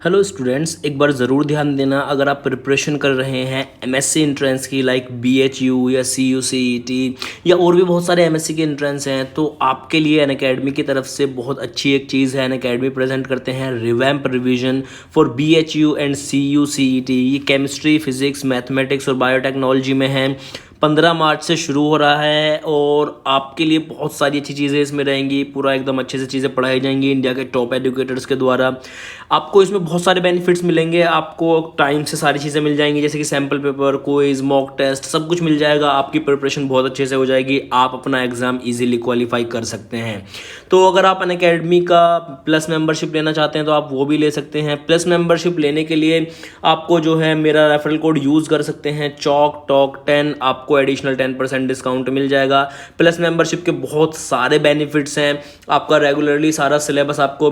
Hello students, एक बार ज़रूर ध्यान देना। अगर आप प्रिपरेशन कर रहे हैं एमएससी एंट्रेंस की, लाइक बीएचयू या सीयू सीईटी या और भी बहुत सारे एमएससी के एंट्रेंस हैं, तो आपके लिए अनअकैडमी की तरफ से बहुत अच्छी एक चीज़ है। अनअकैडमी प्रेजेंट करते हैं revamp revision for BHU and CU CET. ये केमिस्ट्री, फिजिक्स, मैथमेटिक्स और बायोटेक्नोलॉजी में है। 15 मार्च से शुरू हो रहा है और आपके लिए बहुत सारी अच्छी चीज़ें इसमें रहेंगी। पूरा एकदम अच्छे से चीज़ें पढ़ाई जाएंगी इंडिया के टॉप एजुकेटर्स के द्वारा। आपको इसमें बहुत सारे बेनिफिट्स मिलेंगे। आपको टाइम से सारी चीज़ें मिल जाएंगी, जैसे कि sample paper, quiz, mock test, सब कुछ मिल जाएगा। आपकी प्रिपरेशन बहुत अच्छे से हो जाएगी। आप अपना एग्ज़ाम इजीली क्वालिफाई कर सकते हैं। तो अगर आप अनअकैडमी का प्लस मेंबरशिप लेना चाहते हैं तो आप वो भी ले सकते हैं। प्लस मेंबरशिप लेने के लिए आपको जो है मेरा रेफरल कोड यूज़ कर सकते हैं, चॉक टॉक 10। आपको एडिशनल 10% डिस्काउंट मिल जाएगा। प्लस मेंबरशिप के बहुत सारे बेनिफिट्स हैं। आपका रेगुलरली सारा सिलेबस आपको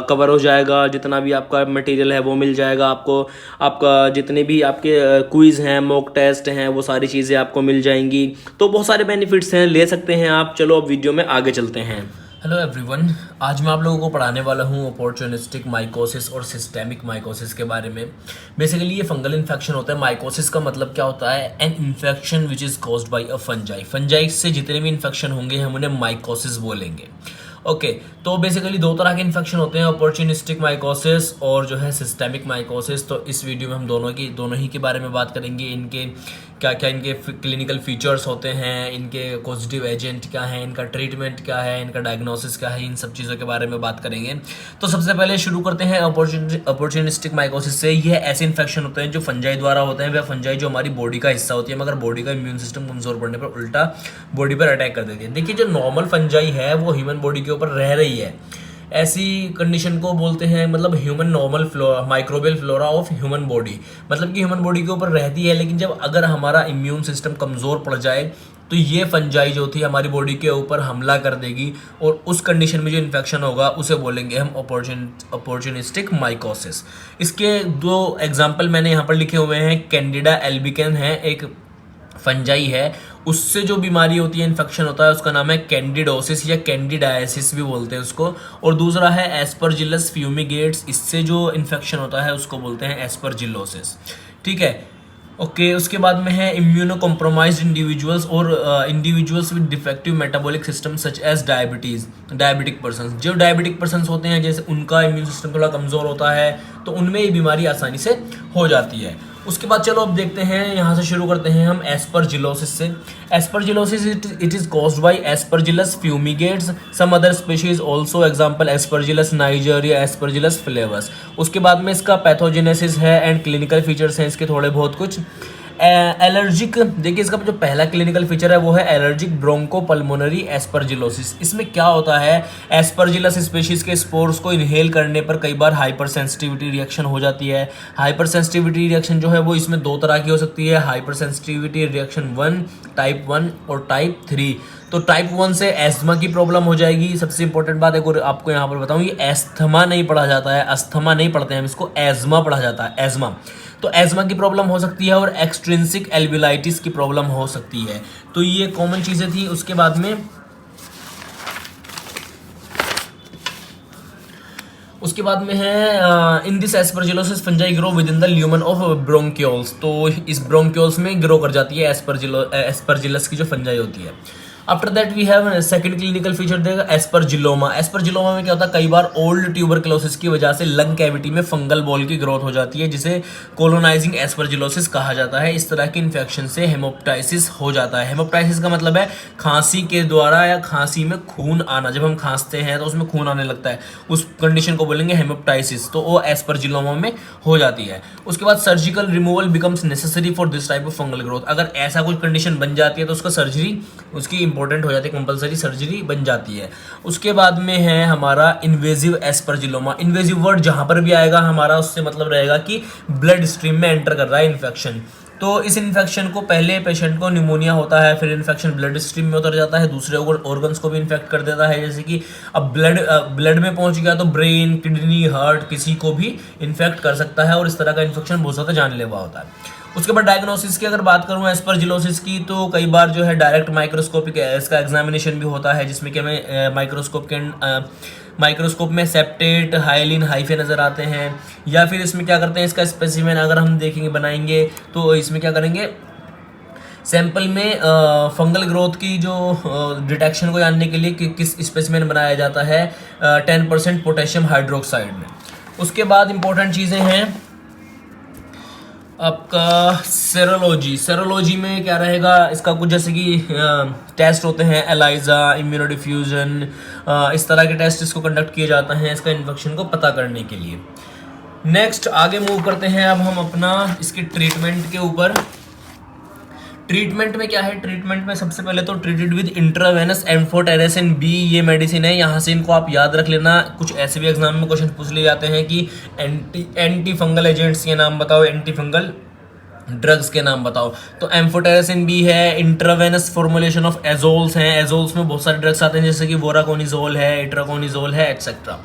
कवर हो जाएगा। जितना भी आपका मटेरियल है वो मिल जाएगा आपको। आपका जितने भी आपके क्विज़ हैं, मॉक टेस्ट हैं, वो सारी चीज़ें आपको मिल जाएंगी। तो बहुत सारे बेनिफिट्स हैं, ले सकते हैं आप। चलो अब वीडियो में आगे चलते हैं। हेलो एवरीवन, आज मैं आप लोगों को पढ़ाने वाला हूँ अपॉर्चुनिस्टिक माइकोसिस और सिस्टेमिक माइकोसिस के बारे में। बेसिकली ये फंगल इन्फेक्शन होता है। माइकोसिस का मतलब क्या होता है? An infection which is caused by a fungi. Fungi से जितने भी इन्फेक्शन होंगे हम उन्हें माइकोसिस बोलेंगे। ओके, तो बेसिकली दो तरह के इन्फेक्शन होते हैं, अपॉर्चुनिस्टिक माइकोसिस और जो है सिस्टेमिक माइकोसिस। तो इस वीडियो में हम दोनों ही के बारे में बात करेंगे। इनके क्या क्या इनके क्लिनिकल फीचर्स होते हैं, इनके पॉजिटिव एजेंट क्या है, इनका ट्रीटमेंट क्या है, इनका डायग्नोसिस क्या है, इन सब चीज़ों के बारे में बात करेंगे। तो सबसे पहले शुरू करते हैं अपॉर्चुनिस्टिक माइकोसिस से। ये ऐसे इन्फेक्शन होते हैं जो फंजाई द्वारा होते हैं। वह फंजाई जो हमारी बॉडी का हिस्सा होती है, मगर बॉडी का इम्यून सिस्टम कमजोर पड़ने पर उल्टा बॉडी पर अटैक कर देती है। देखिए, जो नॉर्मल फंजाई है वो ह्यूमन बॉडी के ऊपर रह रही है, ऐसी कंडीशन को बोलते हैं मतलब human normal flora, microbial flora of human body. मतलब कि ह्यूमन बॉडी के ऊपर रहती है, लेकिन जब अगर हमारा इम्यून सिस्टम कमज़ोर पड़ जाए तो ये फंजाई जो थी हमारी बॉडी के ऊपर हमला कर देगी, और उस कंडीशन में जो इन्फेक्शन होगा उसे बोलेंगे हम अपॉर्चुनिस्टिक माइकोसिस। इसके दो एग्जाम्पल मैंने यहाँ पर लिखे हुए हैं। कैंडिडा एल्बिकन है, एक फंजाई है, उससे जो बीमारी होती है, इन्फेक्शन होता है, उसका नाम है कैंडिडोसिस या कैंडिडायसिस भी बोलते हैं उसको। और दूसरा है एस्परजिलस फ्यूमिगेट्स, इससे जो इन्फेक्शन होता है उसको बोलते हैं एस्परजिलोसिस। ठीक है, ओके। उसके बाद में है इम्यूनो कॉम्प्रोमाइज्ड इंडिविजुअल्स और individuals with defective metabolic system such as diabetic person. जो डायबिटिक पर्सन होते हैं, जैसे उनका इम्यून सिस्टम थोड़ा कमज़ोर होता है, तो उनमें ये बीमारी आसानी से हो जाती है। उसके बाद चलो अब देखते हैं, यहाँ से शुरू करते हैं हम एस्परजिलोसिस से। Aspergillosis it is caused by aspergillus fumigatus, some other species also, example aspergillus niger या एस्परजिलस फ्लेवस। उसके बाद में इसका पैथोजेनेसिस है एंड क्लिनिकल फीचर्स हैं इसके थोड़े बहुत कुछ। एलर्जिक, देखिए इसका जो पहला क्लिनिकल फीचर है वो है एलर्जिक ब्रोंकोपल्मोनरी एस्परजिलोसिस। इसमें क्या होता है, एस्परजिलस स्पीशीज के स्पोर्स को इनहेल करने पर कई बार हाइपर सेंसिटिविटी रिएक्शन हो जाती है। हाइपर सेंसिटिविटी रिएक्शन जो है वो इसमें दो तरह की हो सकती है, हाइपर सेंसिटिविटी रिएक्शन 1, टाइप 1 और टाइप 3। तो टाइप 1 से एस्थमा की प्रॉब्लम हो जाएगी। सबसे इंपॉर्टेंट बात एक और आपको यहाँ पर बताऊँ, ये एस्थमा नहीं पढ़ा जाता है, अस्थमा नहीं पढ़ते हैं हम इसको, एजमा पढ़ा जाता है, एजमा। तो एजमा की प्रॉब्लम हो सकती है और एक्सट्रिंसिक एल्विलाइटिस की प्रॉब्लम हो सकती है। तो ये कॉमन चीज़ें थी। उसके बाद में है in this aspergillosis fungi grow with in the lumen of bronchioles. तो इस ब्रोंक्यूल्स में ग्रो कर जाती है एस्परजिलस की जो फंजाई होती है। After that we have second clinical feature देगा एस्परजिलोमा। एस्परजिलोमा में क्या होता है, कई बार ओल्ड ट्यूबरक्लोसिस की वजह से लंग कैविटी में फंगल बॉल की ग्रोथ हो जाती है, जिसे कोलोनाइजिंग एस्परजिलोसिस कहा जाता है। इस तरह की इन्फेक्शन से हेमोप्टाइसिस हो जाता है। हेमोप्टाइसिस का मतलब है खांसी के द्वारा या खांसी में खून आना। जब हम खांसते हैं तो उसमें खून आने लगता है, उस कंडीशन को बोलेंगे हेमोप्टाइसिस। तो वो एस्परजिलोमा में हो जाती है। उसके बाद surgical removal becomes necessary for this type of fungal growth. अगर ऐसा कुछ कंडीशन बन जाती है तो उसका सर्जरी उसकी इंपॉर्टेंट हो जाती है, कंपलसरी सर्जरी बन जाती है। उसके बाद में है हमारा इन्वेजिव एस्परजिलोमा। इन्वेजिव वर्ड जहां पर भी आएगा हमारा उससे मतलब रहेगा कि ब्लड स्ट्रीम में एंटर कर रहा है इन्फेक्शन। तो इस इन्फेक्शन को पहले पेशेंट को निमोनिया होता है, फिर इन्फेक्शन ब्लड स्ट्रीम में उतर जाता है, दूसरे ऑर्गन्स को भी इन्फेक्ट कर देता है। जैसे कि अब ब्लड में पहुंच गया तो ब्रेन, किडनी, हार्ट किसी को भी इन्फेक्ट कर सकता है, और इस तरह का इन्फेक्शन बहुत ज़्यादा जानलेवा होता है। उसके बाद डायग्नोसिस की अगर बात करूं एस्परजिलोसिस की, तो कई बार जो है डायरेक्ट माइक्रोस्कोपिक इसका एग्जामिनेशन भी होता है, जिसमें कि हमें माइक्रोस्कोप के माइक्रोस्कोप में सेप्टेट, हाइलिन, हाइफे नज़र आते हैं। या फिर इसमें क्या करते हैं, इसका स्पेसिमेन अगर हम देखेंगे बनाएंगे तो इसमें क्या करेंगे, सैंपल में फंगल ग्रोथ की जो डिटेक्शन को जानने के लिए किस स्पेसिमेन बनाया जाता है 10% पोटेशियम हाइड्रोक्साइड में। उसके बाद इंपॉर्टेंट चीज़ें हैं आपका सेरोलॉजी। सेरोलॉजी में क्या रहेगा, इसका कुछ जैसे कि टेस्ट होते हैं, एलाइजा, इम्यूनोडिफ्यूजन, इस तरह के टेस्ट इसको कंडक्ट किए जाते हैं इसका इन्फेक्शन को पता करने के लिए। नेक्स्ट आगे मूव करते हैं अब हम अपना इसके ट्रीटमेंट के ऊपर। ट्रीटमेंट में क्या है, ट्रीटमेंट में सबसे पहले तो treated with intravenous amphotericin B, ये मेडिसिन है। यहाँ से इनको आप याद रख लेना, कुछ ऐसे भी एग्जाम में क्वेश्चन पूछ लिए जाते हैं कि एंटी फंगल एजेंट्स के नाम बताओ, एंटी फंगल ड्रग्स के नाम बताओ। तो एम्फोटेरेसिन बी है, इंट्रावेनस फॉर्मुलेशन ऑफ एजोल्स हैं, एजोल्स में बहुत सारे ड्रग्स आते हैं जैसे कि वोराकोनिजोल है, इट्राकोनिजोल है, एटसेट्रा।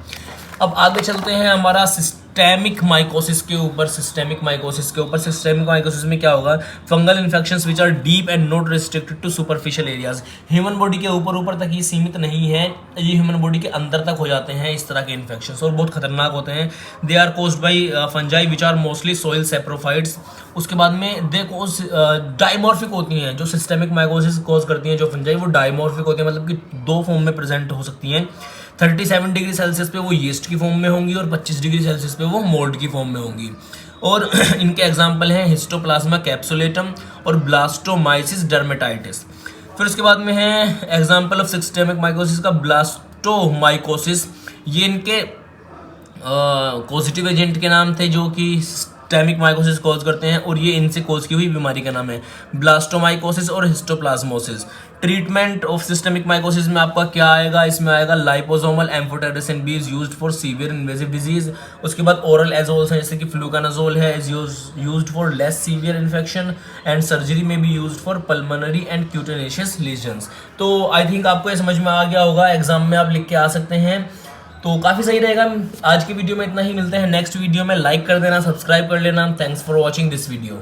अब आगे चलते हैं हमारा सिस्टेमिक माइकोसिस के ऊपर। सिस्टेमिक माइकोसिस में क्या होगा, fungal infections which are deep and not restricted to superficial areas. Human body के ऊपर तक ये सीमित नहीं है, ये ह्यूमन बॉडी के अंदर तक हो जाते हैं इस तरह के इन्फेक्शंस और बहुत खतरनाक होते हैं। They are caused by fungi which are mostly soil saprophytes. उसके बाद में दे कोज डाइमॉर्फिक होती हैं, जो सिस्टेमिक माइकोसिस कोज करती हैं जो फंजाई, वो डाइमॉर्फिक होती हैं, मतलब कि दो फॉर्म में प्रेजेंट हो सकती हैं। 37 डिग्री सेल्सियस पे वो यीस्ट की फॉर्म में होंगी और 25 डिग्री सेल्सियस पे वो मोल्ड की फॉर्म में होंगी। और इनके एग्जाम्पल हैं हिस्टोप्लाज्मा कैप्सुलेटम और ब्लास्टोमाइसिस डर्मेटाइटिस। फिर उसके बाद में है एग्जाम्पल ऑफ सिस्टेमिक माइकोसिस का ब्लास्टोमाइकोसिस। ये इनके पॉजिटिव एजेंट के नाम थे जो कि सिस्टेमिक माइकोसिस कॉज करते हैं और ये इनसे कॉज की हुई बीमारी का नाम है ब्लास्टोमाइकोसिस और histoplasmosis. Treatment of systemic mycosis में आपका क्या आएगा, इसमें आएगा liposomal amphotericin B is used for severe invasive disease. उसके बाद ओरल एजोल्स हैं जैसे कि फ्लूकानाजोल है, is used for less severe infection and surgery में भी used for pulmonary and cutaneous lesions. तो आई थिंक आपको ये समझ में आ गया होगा, एग्जाम में आप लिख के आ सकते हैं, तो काफ़ी सही रहेगा। आज की वीडियो में इतना ही, मिलते हैं नेक्स्ट वीडियो में। लाइक कर देना, सब्सक्राइब कर लेना। Thanks for watching this video.